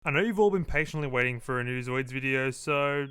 I know you've all been patiently waiting for a new Zoids video, so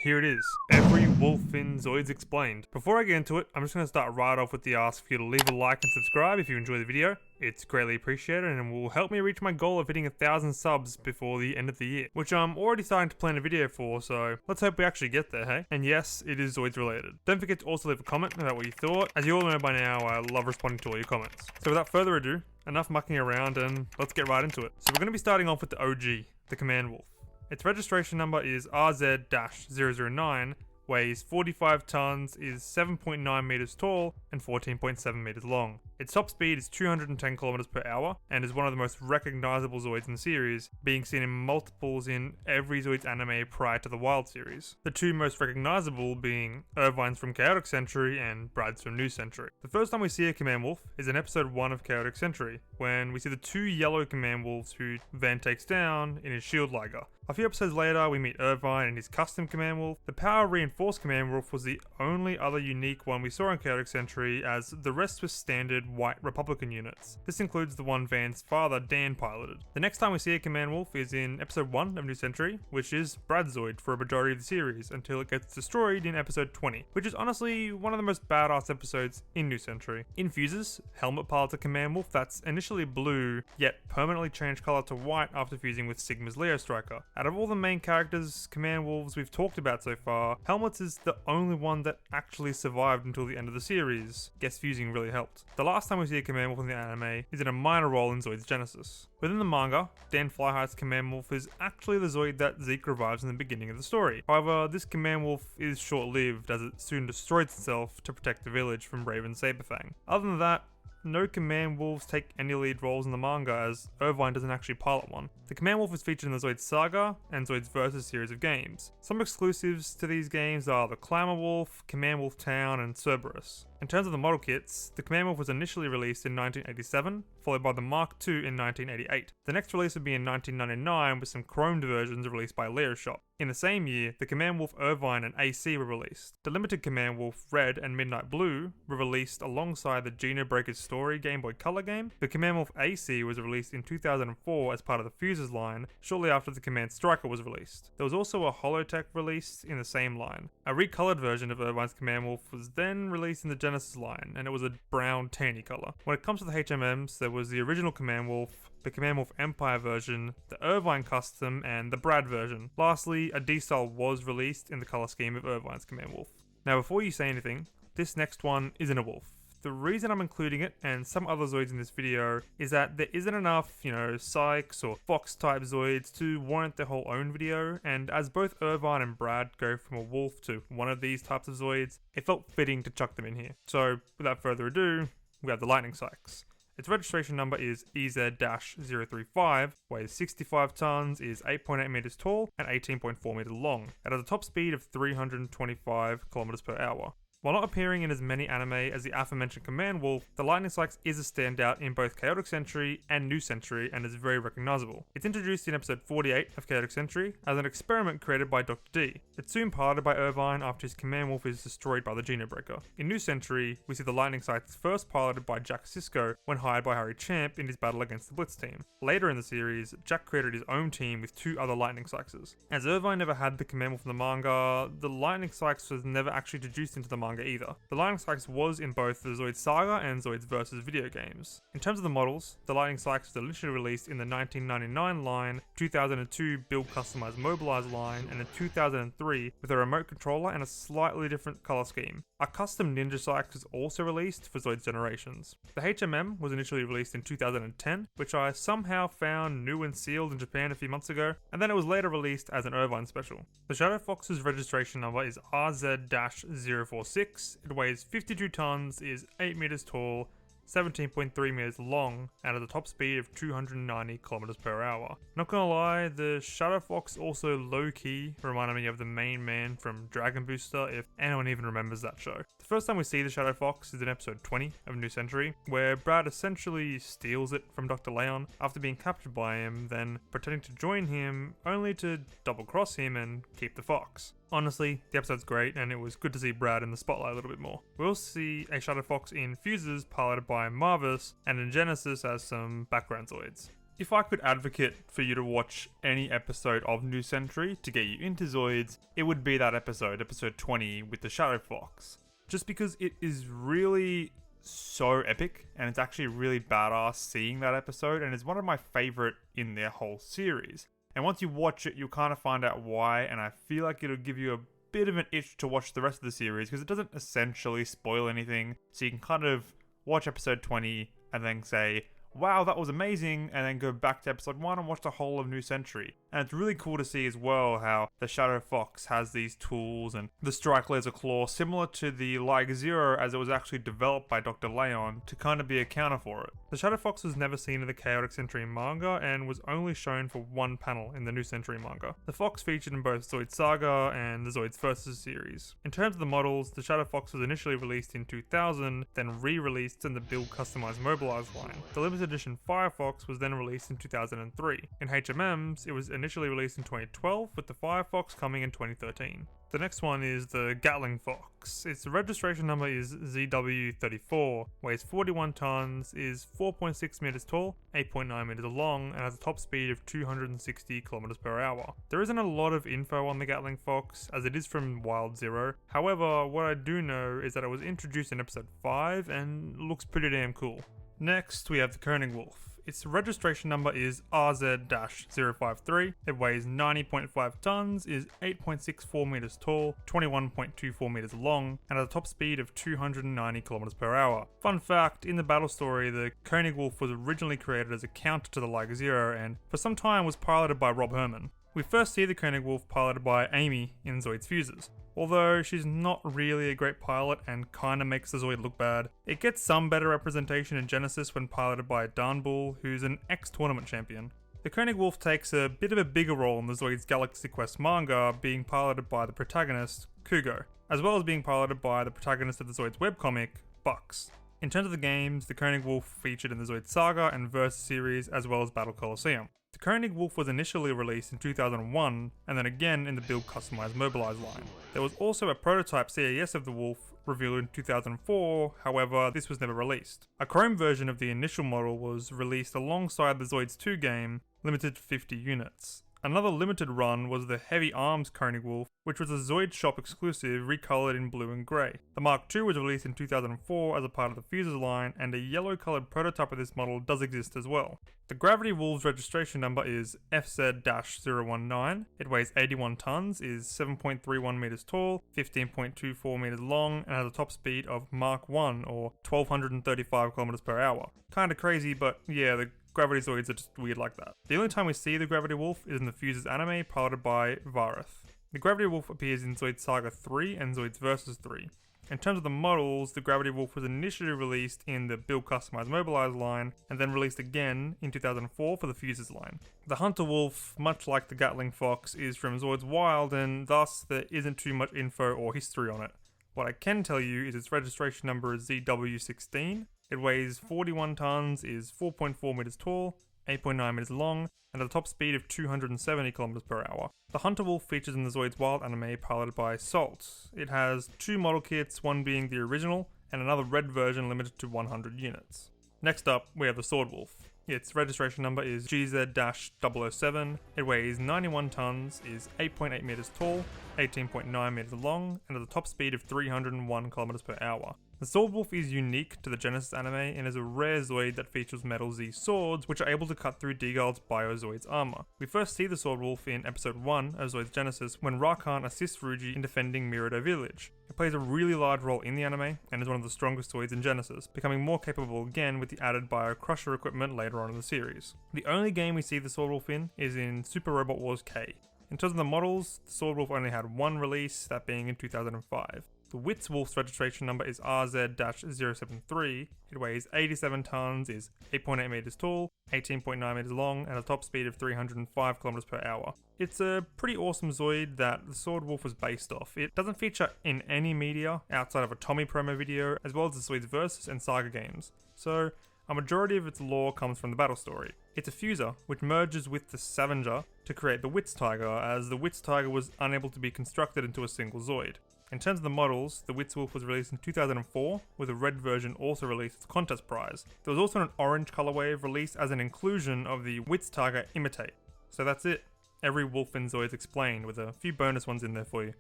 here it is. Every wolf in Zoids explained. Before I get into it, I'm just going to start right off with the ask for you to leave a like and subscribe if you enjoy the video. It's greatly appreciated and will help me reach my goal of hitting 1,000 subs before the end of the year, which I'm already starting to plan a video for, so let's hope we actually get there, hey? And yes, it is Zoids related. Don't forget to also leave a comment about what you thought. As you all know by now, I love responding to all your comments. So without further ado, enough mucking around and let's get right into it. So we're going to be starting off with the OG, the Command Wolf. Its registration number is RZ-009, weighs 45 tons, is 7.9 meters tall, and 14.7 meters long. Its top speed is 210 kilometers per hour, and is one of the most recognizable Zoids in the series, being seen in multiples in every Zoids anime prior to the Wild series. The two most recognizable being Irvine's from Chaotic Century and Brad's from New Century. The first time we see a Command Wolf is in episode 1 of Chaotic Century, when we see the two yellow Command Wolves who Van takes down in his shield liger. A few episodes later, we meet Irvine and his custom Command Wolf. The power reinforced Command Wolf was the only other unique one we saw in Chaotic Century, as the rest was standard white Republican units. This includes the one Van's father, Dan, piloted. The next time we see a Command Wolf is in episode 1 of New Century, which is Brad's Zoid for a majority of the series, until it gets destroyed in episode 20, which is honestly one of the most badass episodes in New Century. In Fuses, Helmet pilots a Command Wolf that's initially blue, yet permanently changed color to white after fusing with Sigma's Leo Striker. Out of all the main characters, Command Wolves we've talked about so far, Helmets is the only one that actually survived until the end of the series. Guess fusing really helped. The last time we see a Command Wolf in the anime is in a minor role in Zoid's Genesis. Within the manga, Dan Flyheight's Command Wolf is actually the Zoid that Zeke revives in the beginning of the story. However, this Command Wolf is short-lived as it soon destroys itself to protect the village from Raven Saberfang. Other than that, no Command Wolves take any lead roles in the manga, as Irvine doesn't actually pilot one. The Command Wolf is featured in the Zoids Saga and Zoids Versus series of games. Some exclusives to these games are the Clamor Wolf, Command Wolf Town, and Cerberus. In terms of the model kits, the Command Wolf was initially released in 1987, followed by the Mark II in 1988. The next release would be in 1999 with some chromed versions released by Leo Shop. In the same year, the Command Wolf Irvine and AC were released. The limited Command Wolf Red and Midnight Blue were released alongside the Geno Breaker's Story Game Boy Color game. The Command Wolf AC was released in 2004 as part of the Fuses line, shortly after the Command Striker was released. There was also a Holotech release in the same line. A recolored version of Irvine's Command Wolf was then released in the Genesis line, and it was a brown tanny color. When it comes to the HMMs, there was the original Command Wolf, the Command Wolf Empire version, the Irvine custom, and the Brad version. Lastly, a D-Style was released in the color scheme of Irvine's Command Wolf. Now before you say anything, this next one isn't a wolf. The reason I'm including it, and some other Zoids in this video, is that there isn't enough, Saix or Fox type Zoids to warrant their whole own video, and as both Irvine and Brad go from a wolf to one of these types of Zoids, it felt fitting to chuck them in here. So without further ado, we have the Lightning Saix. Its registration number is EZ-035, weighs 65 tons, is 8.8 meters tall, and 18.4 meters long. It has a top speed of 325 kilometers per hour. While not appearing in as many anime as the aforementioned Command Wolf, the Lightning Saix is a standout in both Chaotic Century and New Century and is very recognizable. It's introduced in episode 48 of Chaotic Century as an experiment created by Dr. D. It's soon piloted by Irvine after his Command Wolf is destroyed by the Geno Breaker. In New Century, we see the Lightning Saix first piloted by Jack Sisko when hired by Harry Champ in his battle against the Blitz team. Later in the series, Jack created his own team with two other Lightning Saixes. As Irvine never had the Command Wolf in the manga, the Lightning Saix was never actually introduced into the manga either. The Lightning Saix was in both the Zoids Saga and Zoids Versus video games. In terms of the models, the Lightning Saix was initially released in the 1999 line, 2002 Build Customized Mobilize line, and in 2003 with a remote controller and a slightly different color scheme. A custom Ninja Saix was also released for Zoids Generations. The HMM was initially released in 2010, which I somehow found new and sealed in Japan a few months ago, and then it was later released as an Irvine special. The Shadow Fox's registration number is RZ-046. It weighs 52 tons, is 8 meters tall, 17.3 meters long, and has a top speed of 290 kilometers per hour. Not gonna lie, the Shadow Fox also low-key reminded me of the main man from Dragon Booster, if anyone even remembers that show. The first time we see the Shadow Fox is in episode 20 of New Century, where Brad essentially steals it from Dr. Leon after being captured by him, then pretending to join him, only to double-cross him and keep the fox. Honestly, the episode's great, and it was good to see Brad in the spotlight a little bit more. We'll see a Shadow Fox in Fuses piloted by Marvis, and in Genesis as some background Zoids. If I could advocate for you to watch any episode of New Century to get you into Zoids, it would be that episode 20, with the Shadow Fox. Just because it is really so epic, and it's actually really badass seeing that episode, and it's one of my favorite in their whole series. And once you watch it, you'll kind of find out why, and I feel like it'll give you a bit of an itch to watch the rest of the series, because it doesn't essentially spoil anything, so you can kind of watch episode 20 and then say, wow, that was amazing, and then go back to episode 1 and watch the whole of New Century. And it's really cool to see as well how the Shadow Fox has these tools and the Strike Laser Claw similar to the Like Zero, as it was actually developed by Dr. Leon to kind of be a counter for it. The Shadow Fox was never seen in the Chaotic Century manga and was only shown for one panel in the New Century manga. The Fox featured in both Zoids Saga and the Zoids Versus series. In terms of the models, the Shadow Fox was initially released in 2000, then re-released in the Build Customized Mobilized line. The limited edition Firefox was then released in 2003. In HMMs, it was initially released in 2012, with the Firefox coming in 2013. The next one is the Gatling Fox. Its registration number is ZW34, weighs 41 tons, is 4.6 meters tall, 8.9 meters long, and has a top speed of 260 kilometers per hour. There isn't a lot of info on the Gatling Fox, as it is from Wild Zero. However, what I do know is that it was introduced in episode 5 and looks pretty damn cool. Next, we have the Konig Wolf. Its registration number is RZ-053. It weighs 90.5 tons, is 8.64 meters tall, 21.24 meters long, and has a top speed of 290 kilometers per hour. Fun fact, in the battle story, the Konig Wolf was originally created as a counter to the Like Zero and for some time was piloted by Rob Herman. We first see the Konig Wolf piloted by Amy in Zoids Fuses. Although she's not really a great pilot and kinda makes the Zoid look bad, it gets some better representation in Genesis when piloted by Darnbull, who's an ex-tournament champion. The Konig Wolf takes a bit of a bigger role in the Zoids Galaxy Quest manga, being piloted by the protagonist, Kugo, as well as being piloted by the protagonist of the Zoids webcomic, Bucks. In terms of the games, the Konig Wolf featured in the Zoids Saga and Versus series, as well as Battle Coliseum. The Konig Wolf was initially released in 2001, and then again in the Build Customized Mobilized line. There was also a prototype CAS of the Wolf revealed in 2004, however this was never released. A chrome version of the initial model was released alongside the Zoids 2 game, limited to 50 units. Another limited run was the Heavy Arms Konig Wolf, which was a Zoid shop exclusive recolored in blue and grey. The Mark II was released in 2004 as a part of the Fuses line, and a yellow coloured prototype of this model does exist as well. The Gravity Wolf's registration number is FZ-019. It weighs 81 tons, is 7.31 meters tall, 15.24 meters long, and has a top speed of Mark 1 or 1235 kilometers per hour. Kinda crazy, but yeah, the Gravity Zoids are just weird like that. The only time we see the Gravity Wolf is in the Fuses anime piloted by Vareth. The Gravity Wolf appears in Zoids Saga 3 and Zoids Versus 3. In terms of the models, the Gravity Wolf was initially released in the Build Customized Mobilized line, and then released again in 2004 for the Fuses line. The Hunter Wolf, much like the Gatling Fox, is from Zoids Wild, and thus there isn't too much info or history on it. What I can tell you is its registration number is ZW16. It weighs 41 tons, is 4.4 meters tall, 8.9 meters long, and has a top speed of 270 kilometers per hour. The Hunter Wolf features in the Zoids Wild anime piloted by Salt. It has two model kits, one being the original, and another red version limited to 100 units. Next up, we have the Sword Wolf. Its registration number is GZ-007. It weighs 91 tons, is 8.8 meters tall, 18.9 meters long, and has a top speed of 301 kilometers per hour. The Sword Wolf is unique to the Genesis anime and is a rare Zoid that features Metal Z swords, which are able to cut through Dgal's Bio-Zoid's armor. We first see the Sword Wolf in episode 1 of Zoid's Genesis when Rakan assists Ruji in defending Mirudo Village. It plays a really large role in the anime and is one of the strongest Zoids in Genesis, becoming more capable again with the added Bio Crusher equipment later on in the series. The only game we see the Sword Wolf in is in Super Robot Wars K. In terms of the models, the Sword Wolf only had one release, that being in 2005. The Whitz Wolf's registration number is RZ-073. It weighs 87 tons, is 8.8 meters tall, 18.9 meters long, and a top speed of 305 kilometers per hour. It's a pretty awesome Zoid that the Sword Wolf was based off. It doesn't feature in any media outside of a Tommy promo video, as well as the Zoids Versus and Saga games. So, a majority of its lore comes from the battle story. It's a fuser, which merges with the Scavenger to create the Whitz Tiger, as the Whitz Tiger was unable to be constructed into a single Zoid. In terms of the models, the Whitz Wolf was released in 2004, with a red version also released as a contest prize. There was also an orange colorway released as an inclusion of the Whitz Tiger Imitate. So that's it. Every wolf in Zoids explained, with a few bonus ones in there for you.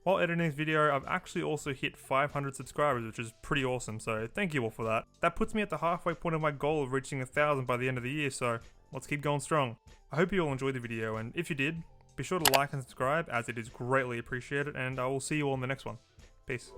While editing this video, I've actually also hit 500 subscribers, which is pretty awesome, so thank you all for that. That puts me at the halfway point of my goal of reaching 1,000 by the end of the year, so let's keep going strong. I hope you all enjoyed the video, and if you did, be sure to like and subscribe, as it is greatly appreciated, and I will see you all in the next one. Peace.